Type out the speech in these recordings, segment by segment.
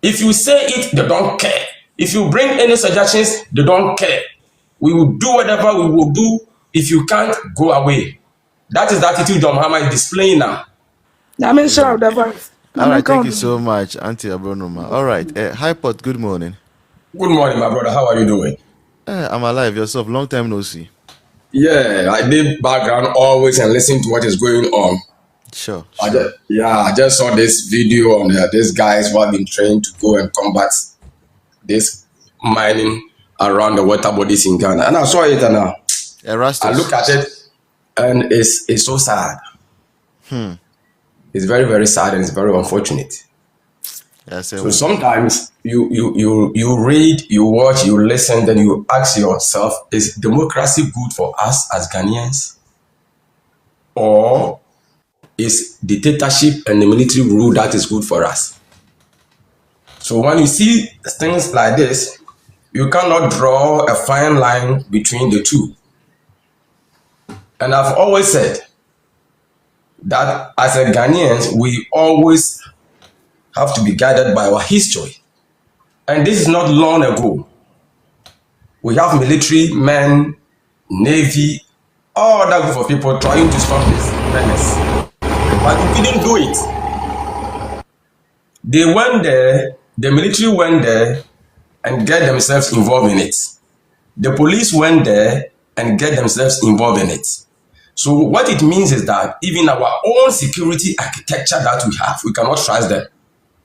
If you say it, they don't care. If you bring any suggestions, they don't care. We will do whatever we will do. If you can't, go away. That is the attitude John Mahama is displaying now. I mean, sure, the voice. All right, thank you so much, Auntie Abronoma. All right, Hypot, good morning. Good morning, my brother. How are you doing? I'm alive. Yourself, long time no see. Yeah, I did background always and listen to what is going on. Sure. I just saw this video on these guys who have been trained to go and combat this mining around the water bodies in Ghana. And I saw it and I look at it and it's so sad. It's very, very sad and it's very unfortunate. So sometimes you read, you watch, you listen, then you ask yourself, is democracy good for us as Ghanaians? Or is dictatorship and the military rule that is good for us? So when you see things like this, you cannot draw a fine line between the two. And I've always said that as a Ghanaians, we always have to be guided by our history. And this is not long ago. We have military men, navy, all that group of people trying to stop this menace. But we didn't do it. They went there, the military went there and get themselves involved in it. The police went there and get themselves involved in it. So what it means is that even our own security architecture that we have, we cannot trust them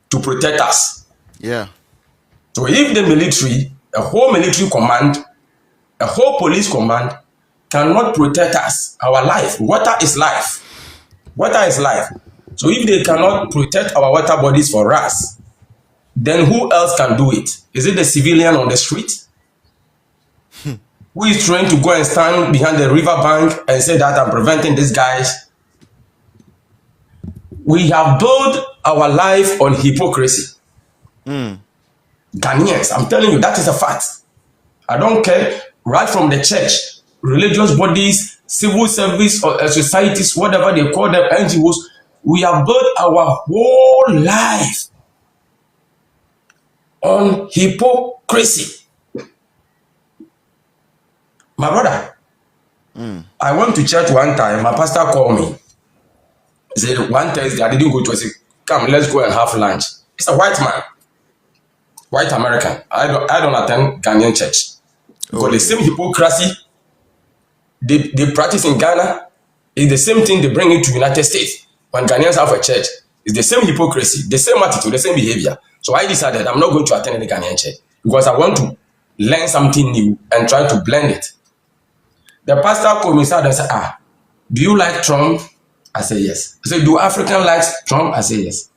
to protect us. Yeah. So if the military, a whole military command, a whole police command cannot protect us, our life, water is life. Water is life. So if they cannot protect our water bodies for us, then who else can do it? Is it the civilian on the street? Who is trying to go and stand behind the river bank and say that I'm preventing these guys? We have built our life on hypocrisy. Ghanaians, I'm telling you, that is a fact. I don't care, right from the church, religious bodies, civil service or societies, whatever they call them, NGOs, we have built our whole life on hypocrisy. My brother, I went to church one time, my pastor called me. He said, one Thursday, I didn't go to, I said, come, let's go and have lunch. It's a white man, white American. I don't attend Ghanaian church. Because the same hypocrisy they practice in Ghana is the same thing they bring into the United States. When Ghanaians have a church, it's the same hypocrisy, the same attitude, the same behavior. So I decided I'm not going to attend any Ghanaian church because I want to learn something new and try to blend it. The pastor called me and said, do you like Trump? I said, yes. I said, do Africans like Trump? I said, yes.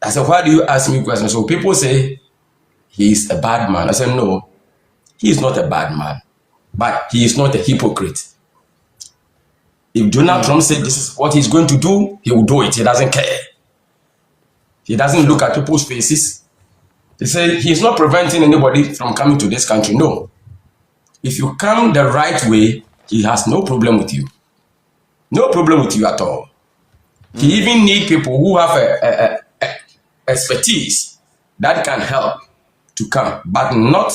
I said, why do you ask me questions? So people say, he's a bad man. I said, no, he is not a bad man, but he is not a hypocrite. If Donald Trump said this is what he's going to do, he will do it. He doesn't care. He doesn't look at people's faces. He said he's not preventing anybody from coming to this country. No. If you come the right way, he has no problem with you. No problem with you at all. He even needs people who have a expertise that can help to come, but not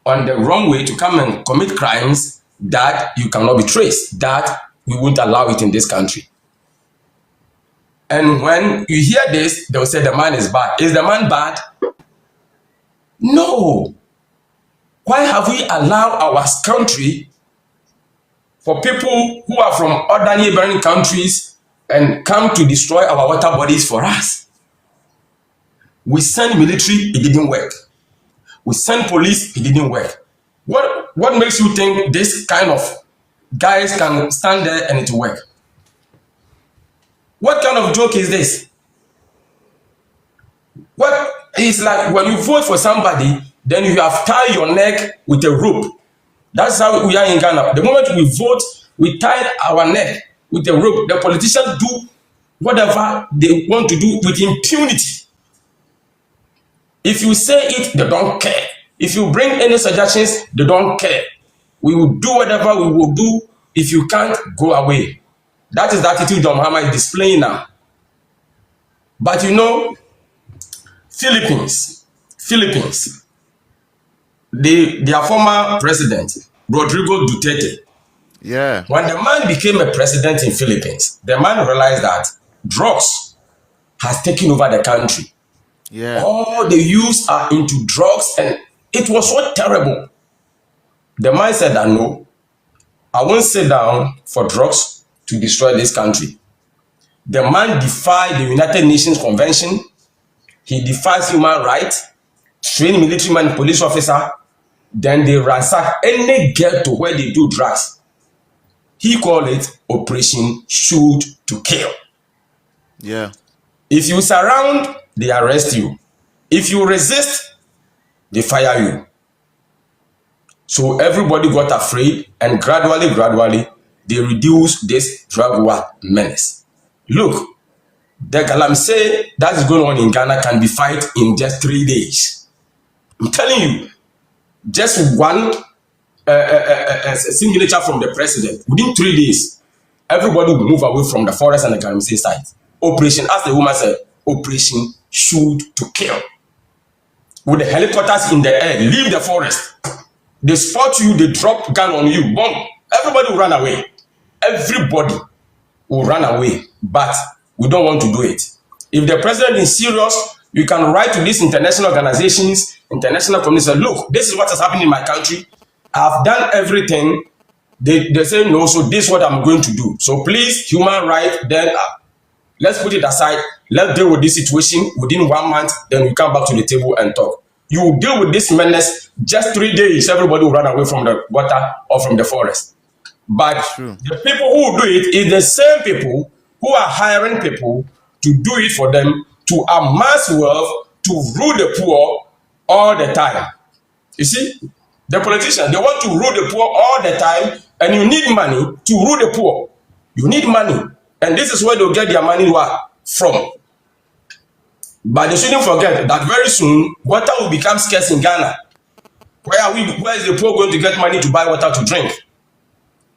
on the wrong way to come and commit crimes that you cannot be traced, that we won't allow it in this country. And when you hear this, they'll say the man is bad. Is the man bad? No. Why have we allowed our country for people who are from other neighboring countries and come to destroy our water bodies for us? We sent military, it didn't work. We sent police, it didn't work. What makes you think this kind of guys can stand there and it will work? What kind of joke is this? What is like when you vote for somebody, then you have tied your neck with a rope. That's how we are in Ghana. The moment we vote, we tie our neck with a rope. The politicians do whatever they want to do with impunity. If you say it, they don't care. If you bring any suggestions, they don't care. We will do whatever we will do. If you can't, go away. That is the attitude John Mahama is displaying now. But you know, Philippines. Their former president, Rodrigo Duterte. Yeah. When the man became a president in Philippines, the man realized that drugs has taken over the country. Yeah. All the youths are into drugs, and it was so terrible. The man said that no, I won't sit down for drugs to destroy this country. The man defied the United Nations Convention. He defies human rights, trained military man, police officer. Then they ransack any ghetto where they do drugs. He called it Operation Shoot to Kill. Yeah. If you surround, they arrest you. If you resist, they fire you. So everybody got afraid, and gradually, they reduced this drug war menace. Look, the Galamsey that is going on in Ghana can be fight in just 3 days. I'm telling you, just one signature from the president, within 3 days, everybody will move away from the forest and the Galamsey site. Operation, as the woman said, Operation Shoot to Kill. With the helicopters in the air, leave the forest. They spot you, they drop gun on you, bomb. Everybody will run away. Everybody will run away, but we don't want to do it. If the president is serious, you can write to these international organizations, international communities, look, this is what has happened in my country. I've done everything. They say no, so this is what I'm going to do. So please, human rights, then let's put it aside. Let's deal with this situation within 1 month, then we come back to the table and talk. You will deal with this menace, just 3 days, everybody will run away from the water or from the forest. But the people who do it is the same people who are hiring people to do it for them, to amass wealth, to rule the poor all the time. You see, the politicians, they want to rule the poor all the time, and you need money to rule the poor. You need money, and this is where they'll get their money from. But they shouldn't forget that very soon, water will become scarce in Ghana. Where is the poor going to get money to buy water to drink?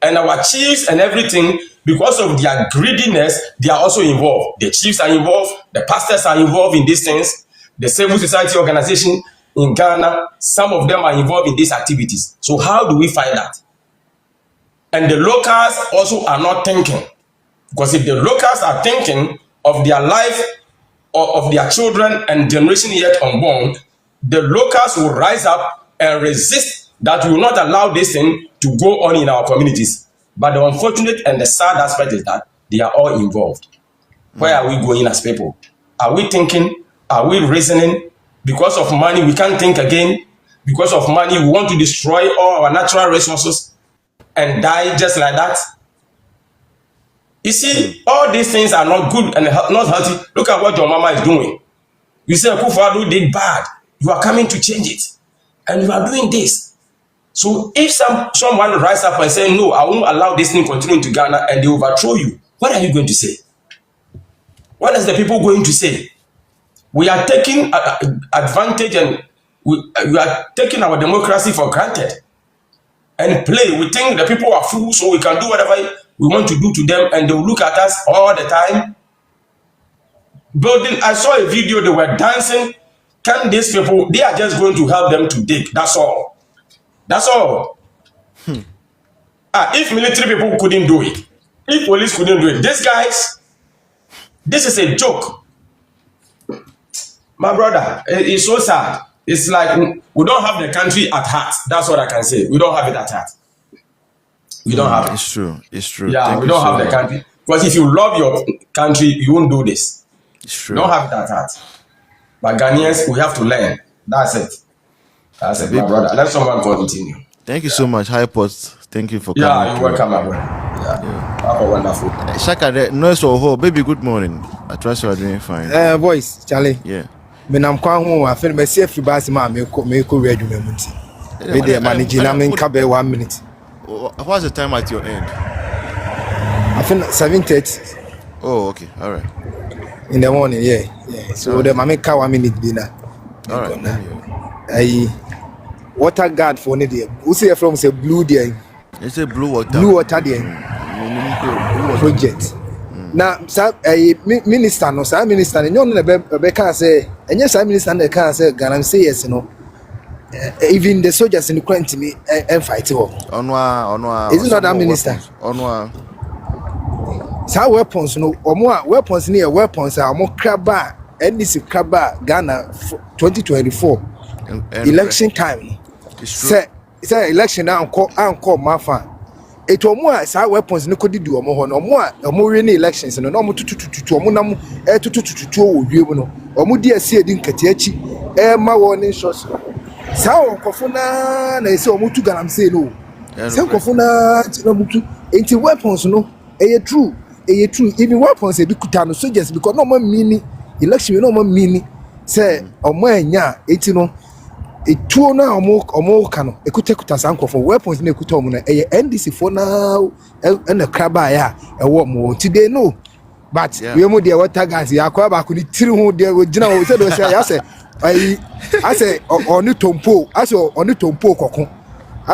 And our chiefs and everything, because of their greediness, they are also involved. The chiefs are involved, the pastors are involved in these things, the civil society organization in Ghana, some of them are involved in these activities. So how do we fight that? And the locals also are not thinking. Because if the locals are thinking of their life or of their children and generation yet unborn, the locals will rise up and resist that we will not allow this thing to go on in our communities. But the unfortunate and the sad aspect is that they are all involved. Where are we going as people? Are we thinking? Are we reasoning? Because of money, we can't think again. Because of money, we want to destroy all our natural resources and die just like that. You see, all these things are not good and not healthy. Look at what your mama is doing. You say, Akufo-Addo did bad. You are coming to change it. And you are doing this. So if someone rise up and say, no, I won't allow this thing to continue to Ghana, and they overthrow you, what are you going to say? What is the people going to say? We are taking advantage, and we are taking our democracy for granted and play. We think the people are fools, so we can do whatever we want to do to them, and they will look at us all the time. Building, I saw a video, they were dancing. Can these people, they are just going to help them to dig. That's all. That's all. If military people couldn't do it, if police couldn't do it, these guys, this is a joke. My brother, it's so sad. It's like we don't have the country at heart. That's what I can say. We don't have it at heart. We don't have it. It's true. It's true. Yeah, we don't have the country. Because if you love your country, you won't do this. It's true. We don't have it at heart. But Ghanaians, we have to learn. That's it. That's it, my brother. Let someone continue. Thank you so much, Hypots. Thank you for coming. Yeah, you're welcome, my brother. Yeah. Have a wonderful day. Shaka, no, so baby, good morning. I trust you are doing fine. Boys, Charlie. Yeah. When I'm quite home, I feel myself to buy some ready to me. They manage I'm in Cabe 1 minute. What's the time at your end? I think 7:30. Oh, okay. All right. In the morning, yeah. So the mommy car 1 minute dinner. All right. Water guard for any day. Who say from say blue there? It's a blue water. Blue water there. Project. na sa minister no sa minister no no be can say enye sa minister no can say Galamsey yes no even the soldiers in the country me and fight wo onwa is not that minister onwa sa weapons no weapons near weapons are more kraba NDC kraba Ghana 2024 election time say election now anko mafa eto omo a sa weapons ne kodi di omo ho no omo we ni elections no omo tutututu omo nam tutututu wo wiem no omo di ase edi nkati achi ma warning shots sa onkofo na ese omo tu Galamsey no se onkofo na no mutu enti weapons no true even weapons e bi kuta no soldiers because no omo mini election no omo mini say omo anya enti no etuo na omo ka no ekuta sankofo weapons na ekuta omo na NDC for now na kraba ya ewo mo today no but we mo dey water gas ya kwa ba ko ni tiri ho dey gina wo say do say ya say I say oni tompo kokko as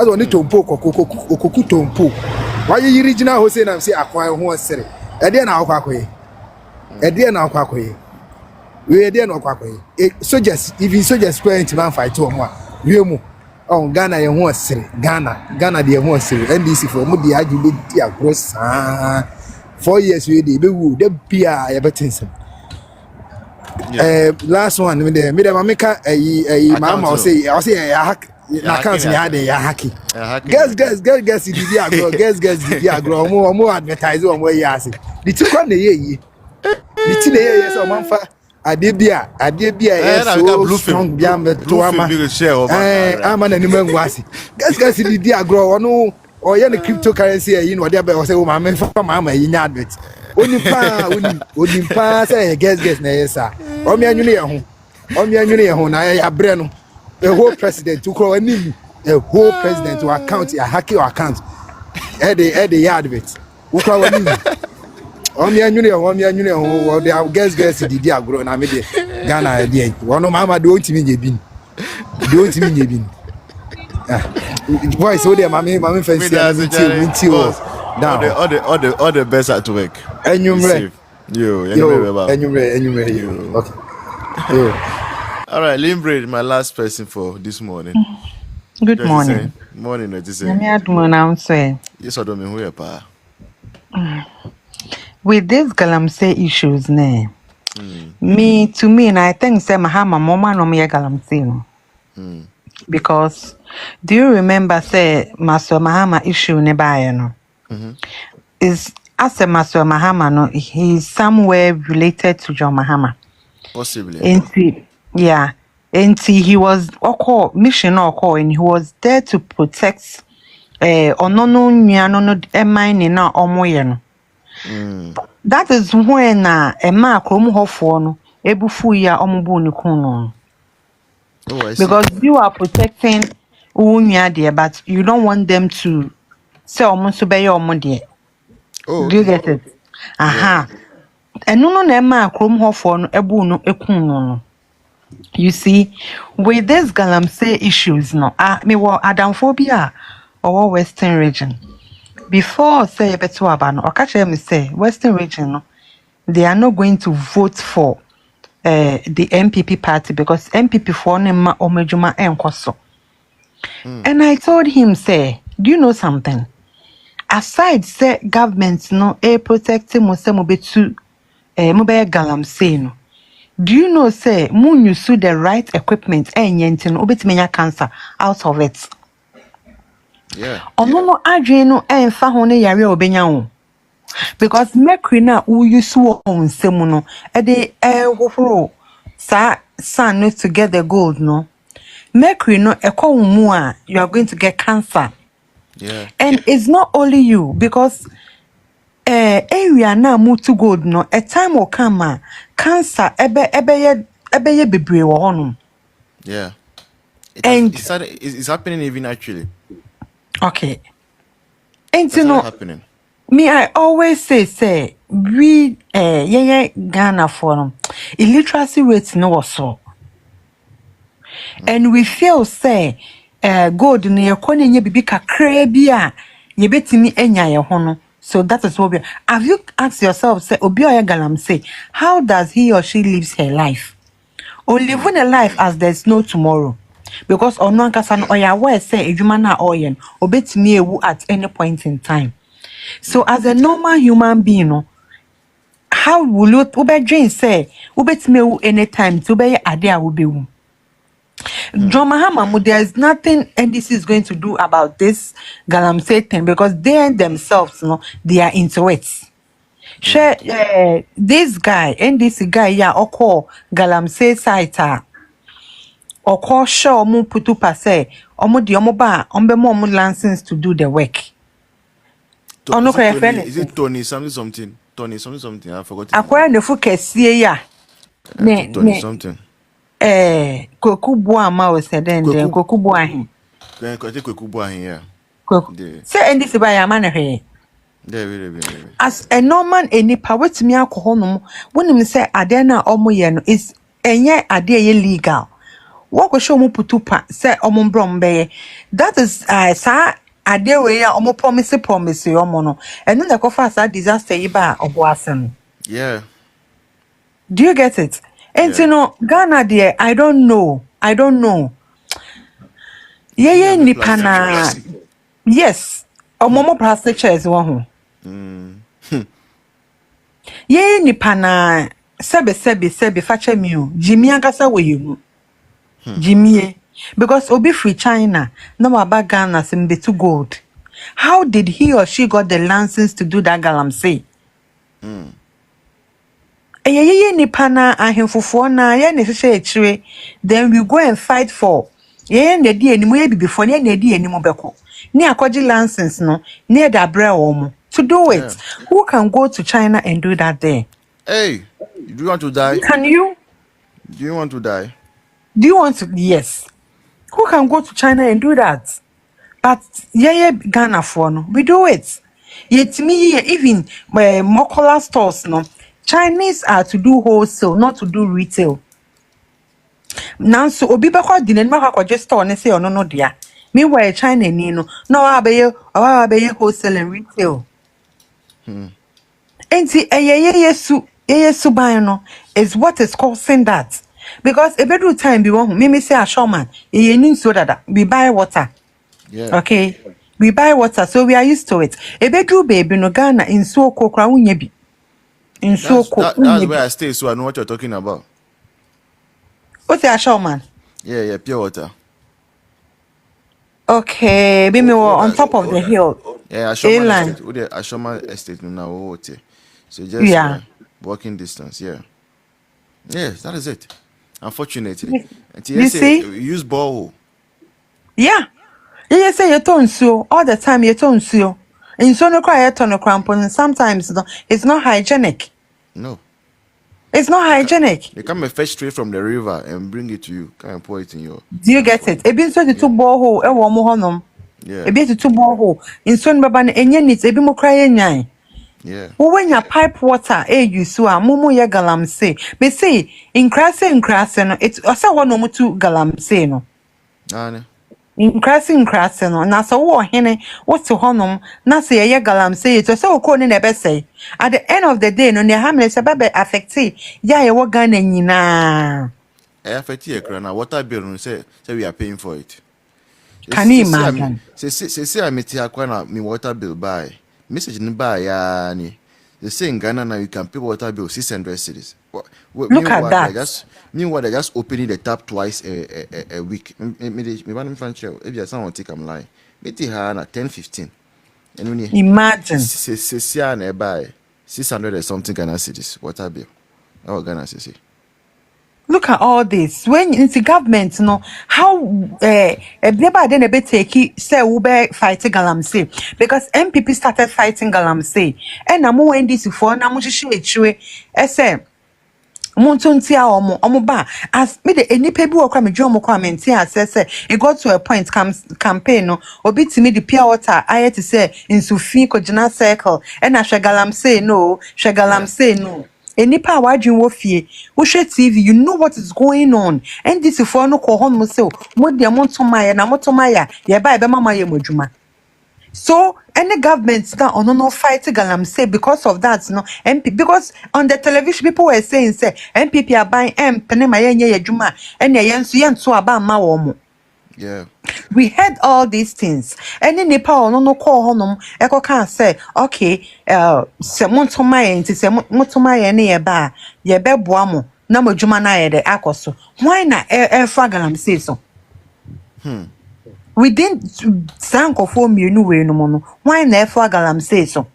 oni tompo kokko tompo why you regional ho say na say akwa ho sere e dey na akwa koyi we dey na akwa koyi soldiers even soldiers point man fight to omo a we mu on Ghana ye ho sere Ghana dey ho sere NDC for mo dey aju be ti agro saa 4 years we dey be wu dey bia ye betensem. Last one me dem make mama say hack na account ni had ya hacking. Guess the agro the agro omo advertise omo ya say the ti kwa na ye the ti na ye so manfa ade bia so strong bia to ama ama na nimu ngwase guess the agro ono oye na cryptocurrency yi no de be say o ma me fa mama yi nya advert oni pa say guess na yesa o mi anwune ye ho na ya bre no the whole president to call any the whole president to account ya hack your account the yard bit we call any o mi anwune ho the guess did agro na me de Ghana dey one mama don't me nye bin voice o dey mama fancy minti o down all the best at work enyumre okay yo. All right, Limbraid, my last person for this morning. Good morning. Morning, it is. Yes, I don't mean who you are. With these Galamsey issues, to me, and I think say Mahama mama no me Galamsey. Because do you remember say Master Mahama issue ne ba no? Is as a Master Mahama no, he's somewhere related to John Mahama. Possibly. And he was mission and he was there to protect that is when a mark no ebufu ya omubu ni kuno. Because you are protecting unya there, but you don't want them to say almost obey your money. Do you get it? Aha. And no mark no ebu no ekuno. You see, with this Galamsey issues, me were Adamphobia or Western region. Before say beto abano, or catch me say Western region, they are not going to vote for the MPP party because MPP for nema omejuma enkoso. And I told him, say, do you know something? Aside say governments protecting mo betu mobile Galamsey no. Do you know say moon you sue the right equipment yentin obetimenya cancer out of it? Yeah. Omono adwen no enfa ho ne yare obenya ho. Because mercury na u use wo nsemu no e de ehoro sa sun no to get the gold no. Mercury no mu a you are going to get cancer. Yeah. And it's not only you because area na mutu gold no a time will come cancer ebe bebre wo honum. Yeah. It's happening even actually. Okay. And you know happening. Me I always say we Ghana for illiteracy rate no was so. And we feel say gold no ye kone nye bibi kakra bia ye betimi enya ye ho no So that is what we have. You asked yourself, say, Obioya Galamsey, how does he or she lives her life? Or living a life as there's no tomorrow. Because ono ankasa no oya aware say edwuma na oyen obetimi ewu at any point in time. So as a normal human being, no, how will you dream say obetimi ewu anytime to be ade a wo bewu? John Mahama, there is nothing NDC is going to do about this Galamsey thing because they themselves, they are into it. Share this guy, NDC guy, yeah, or call Galamsey site, or call show mu putu pase, omo di omo ba, ombe mo license to do the work. Is it Tony something? Tony something? I forgot. Akwa nefu kesiye ya. Tony something. Kweku Boama was said then, Kweku Boahin. Kweku Boahin, yeah. Say NDC by a man here. As a Norman, any power to me alcohol, when him say Adena Omoyen is enye ade legal. What was show mu putupa, say Omombrombe. That is, sir, ade we ya Omo promise omono. And then the coffers disaster iba oboasen. Yeah. Do you get it? And you know, Ghana there, I don't know. Yeah, nipana. Yes. Omomo plastic chairs one. Yeah, nipana. Sebe fache miu. Jimmy ankasa we you. Jimmy. Because obi free China. No about Ghana simbe to gold. How did he or she got the license to do that Galamsey? Nipana ahemfofo na ye ne hwehwe echire, then we go and fight for ye na di enimu ye before ye na di enimu beko ni akoji license no na da bra wo to do it. Who can go to China and do that there? Hey, do you want to die? Can you? Do you want to die? Do you want to? Yes. Who can go to China and do that? But Ghana for no, we do it. Yet me even Mokola stores no. Chinese are to do wholesale, not to do retail. Now, so obi bako dinen mako just store and say no dear. Meanwhile, China no abe wholesale and retail. Enti yesu no is what is causing that. Because a better time be one me say a showman ye so that we buy water. Yeah. Okay. We buy water, so we are used to it. A bedroom baby no Ghana in so kokra unyebi. That's where I stay, so I know what you're talking about. What's your show, man? Yeah, pure water. Okay, we were on top of the hill. Yeah, Ashoma Estate now. So just walking distance, yeah. Yes, that is it. Unfortunately. You see? We use borehole. Yeah. You say you don't so all the time you don't so. In so no cry ton of crampon and sometimes it's not hygienic. No. It's not hygienic. They come and fetch straight from the river and bring it to you. Come and pour it in your. Do you get it? Ebi so the two borehole, e wo mo honom. Yeah. Ebi the two borehole. In so no baba enye nit, ebi mo cry enyan. Yeah. When your pipe water, you so a mumu ya Galamsey. Me say, in crassing no, it's also one no to Galamsey no. In crassing no, na so wo hene, what's to honum, na say ya Galamsey, it's so corny never say. At the end of the day, no, near hamlet, a baby affected, ya wo gun and yina. Affect a crown, water bill, say we are paying for it. Can you imagine? Say I met here, me water bill by. Message in buy yani. They say in Ghana now you can pay water bill 600 cedis. Look at that. Meanwhile, they're just opening the tap twice a week. Me one franchise. If you someone take I'm lying. Me ti ha na 10-15. And when you imagine. Say na buy 600 or something Ghana cedis water bill. Oh Ghana cedis. Look at all this. When it's the government, how never then a bit take say Uber fighting Galamsey because MPP started fighting Galamsey. And I'm more NDC for now. Much share say Montuntia omo ba as me the any people who come join mo comment here say it got to a point campaign no obi timi the pure water I had to say in Sufi Kojina circle and I Galamsey no Galamsey no. Any power watching Wofie, Ushe TV, you know what is going on. And this is for no call home so what the amount to Maya, Namotomaya, ya by Bama Mojuma. So any government now on no fight Galamsey because of that, no MP, because on the television people were saying say MPP are buying penema yenye juma and yensu aba ma womo. Yeah. We heard all these things. Any nipa no call honum eko can say okay se montoma ye nti se montoma ye ne ye ba ye beboa mo na mo juma na ye de akoso. Why na fra Galamsey so? We didn't thank for me no way no mono. Why na for Galamsey so?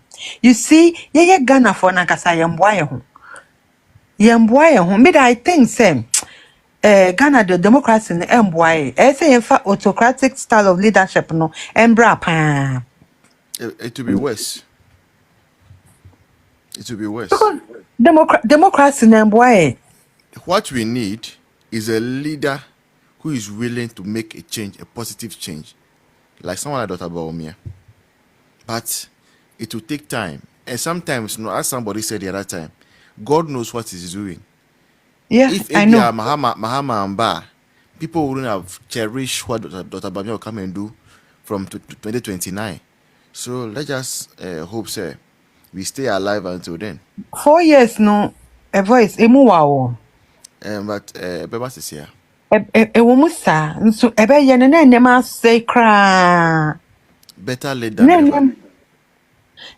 You see, ye Ghana for na kasa yemboa ye ho. Yemboa ye ho. Me I think say Ghana the democracy in emboa ye. Say in fact autocratic style of leadership no embra pa. It will be worse. It will be worse. Because democracy in emboa ye. What we need is a leader who is willing to make a change, a positive change, like someone like Dr. Baumia. But it will take time. And sometimes, as somebody said the other time, God knows what he's doing. Yeah, if I know. Mahama Amba, people wouldn't have cherished what Dr. Baumia will come and do from 2029. So let's just hope, sir, we stay alive until then. 4 years no, a voice, emu wow. But Beba is here. Wumusa, nso ebe ye ne nema say kra. Better late than never.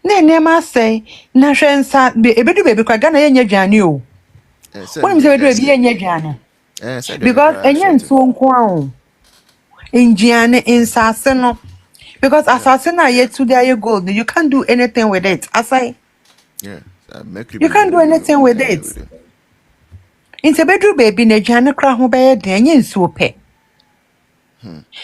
Ne nema say na hwensa ebedu baby kwa Ghana ye nya dwane o. Wonu se bedu ye nya dwane. Because enye nso nko awo. Enjiane insase no. Because assassin na ye to there you gold, you can't do anything with it. Asai. Yeah. You can't do anything with it. Inse bedu baby na dwane kra ho be ye den enye nso pe.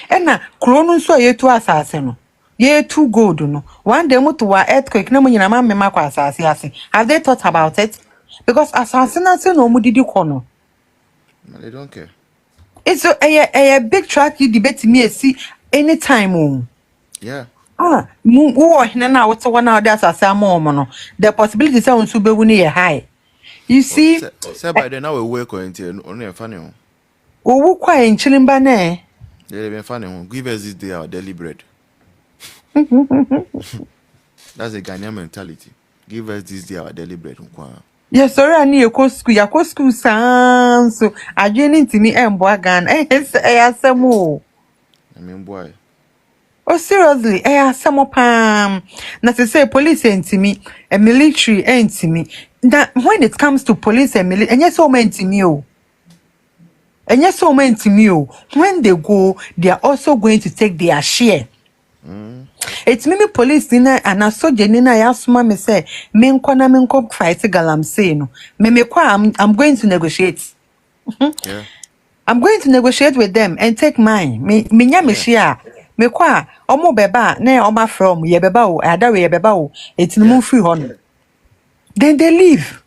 Ena krono nso ye to asase no. Ye too gold no. One day mutu wa earthquake na munyina ma mema kwa asase ase. Have they thought about it? Because asase na se no mudidi kono. They don't care. It's a big track you debate me see anytime. Yeah. Wo hina na wo to one out there asase amomo no. The possibility say unsu be wu ne high. You see, say by then now we work until only funny. Owu kwa enchilimba na They been funny. Give us this day our daily bread. That's a Ghanaian mentality. Give us this day our daily bread. Yes, sorry, I need a school sound. So I didn't to me and Boagan. I mean, boy. Oh, seriously, some pam. Not to say police ain't to me, a military ain't to me. That when it comes to police and military, and yes, so many to me. And yes, so many to me. When they go, they are also going to take their share. It's me police dinner and I saw Jenina Yasuma me say, men fight Galamsey no. I'm going to negotiate. Yeah. I'm going to negotiate with them and take mine. Me share. Me kwa omo beba na oma from ye beba o adawe ye beba o it's no free hon. Then they leave.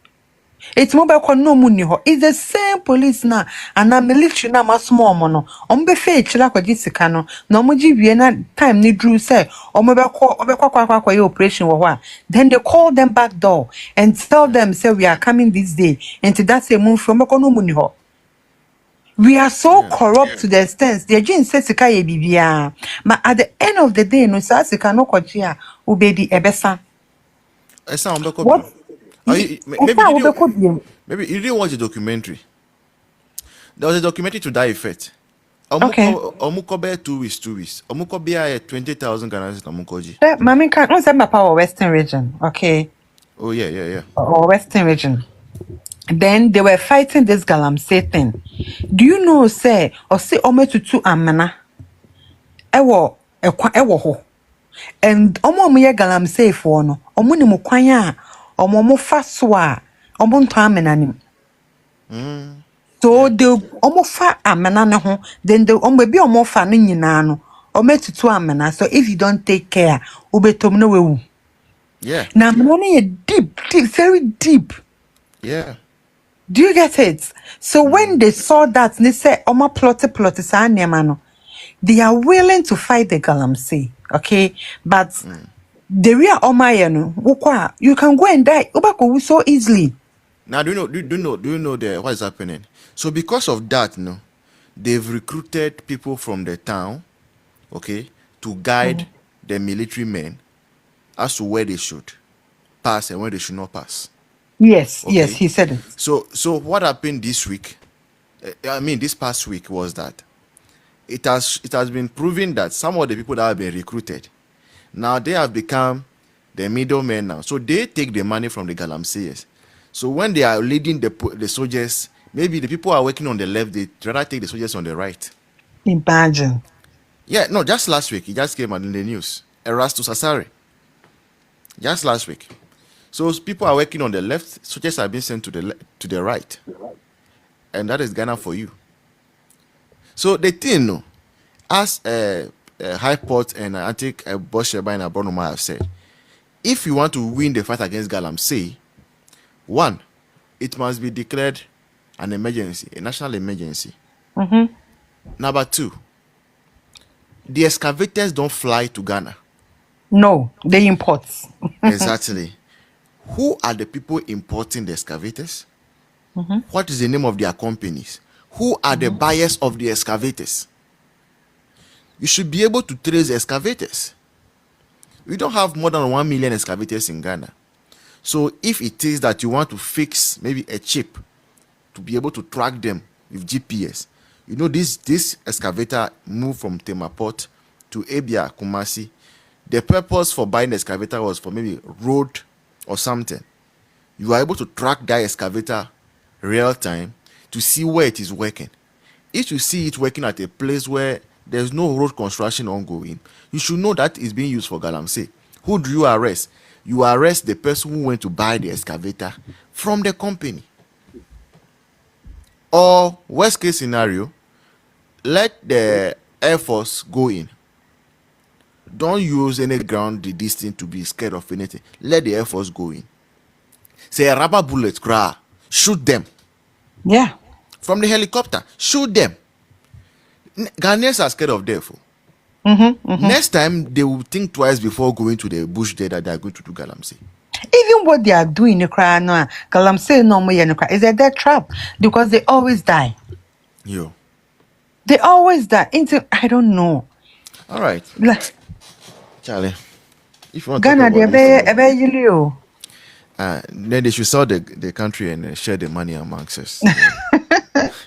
It's mobile no money ho. It's the same police na and na military na small mono. Ombe fe chila kwa jisika no. Na omoji wie na time ni drew say obekwa ye operation wo ho. Then they call them back door and tell them say we are coming this day. And that's a move from no money ho. We are so corrupt to the extent the agent says sika ye bibia. But at the end of the day no sa sika no kwachi a baby ebesa. What? Maybe you didn't watch the documentary. There was a documentary to that effect. Okay. Omukobe 2 weeks. Omukobe 20,000 Ghana cedis. Mami can not say my power Western region. Okay. Oh yeah. Or Western region. Then they were fighting this Galamsey thing. Do you know say or say ometutu amana? Ewo ho. And omo me Galamsey for no. Omo ni mo kwan a omo fa so a omo nto amena nim. So the omo fa amena ne ho then the omo bi omo fa no nyina no ometutu amena. So if you don't take care obetom no wewu. Yeah. Now money deep, very deep. Yeah. Do you get it? So when they saw that, they said, "Oma plot sa no," they are willing to fight the Galamsey, okay? But the real Oma you can go and die so easily. Now, do you know what is happening? So because of that, they've recruited people from the town, okay, to guide the military men as to where they should pass and where they should not pass. Yes, Okay? yes, he said it. So what happened this week? This past week was that it has been proven that some of the people that have been recruited now they have become the middlemen now. So they take the money from the Galamseyers. So when they are leading the soldiers, maybe the people who are working on the left, they rather take the soldiers on the right. Imagine. Yeah, no, just last week, it just came out in the news. Erastus Asare. Just last week. So people are working on the left, soldiers are being sent to the right. And that is Ghana for you. So the thing, no, as Hypot and I think Bosheba and Abronoma have said, if you want to win the fight against Galamsey, one, it must be declared an emergency, a national emergency. Mm-hmm. Number two, the excavators don't fly to Ghana. No, they import. Exactly. Who are the people importing the excavators? Mm-hmm. What is the name of their companies? Who are the buyers of the excavators? You should be able to trace the excavators. We don't have more than 1 million excavators in Ghana. So if it is that you want to fix maybe a chip to be able to track them with GPS, you know this excavator moved from Temaport to Abia, Kumasi. The purpose for buying the excavator was for maybe road or something. You are able to track that excavator real time to see where it is working. If you see it working at a place where there's no road construction ongoing, you should know that it's being used for Galamsey. Who do you arrest? You arrest the person who went to buy the excavator from the company. Or worst case scenario, let the Air Force go in. Don't use any ground this thing to be scared of anything. Let the Air Force go in. Say a rubber bullet, cry. Shoot them. Yeah. From the helicopter, shoot them. Ghanaians are scared of death. Next time, they will think twice before going to the bush there that they are going to do Galamsey. Even what they are doing in the crowd now, Galamsey no more in the crowd is a death trap because they always die. Yo. They always die. I don't know. All right. Charlie, if you want to Ghana, talk about this, then they should sell the country and share the money amongst us.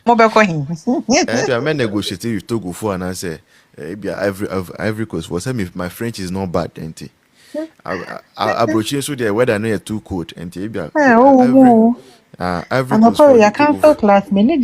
I may negotiate with Togo for and I say, Ivory Coast. Was my French is not bad, ain't it? I broach so there whether I know you're too cold, and Ivory I'm sorry, I can't talk last minute.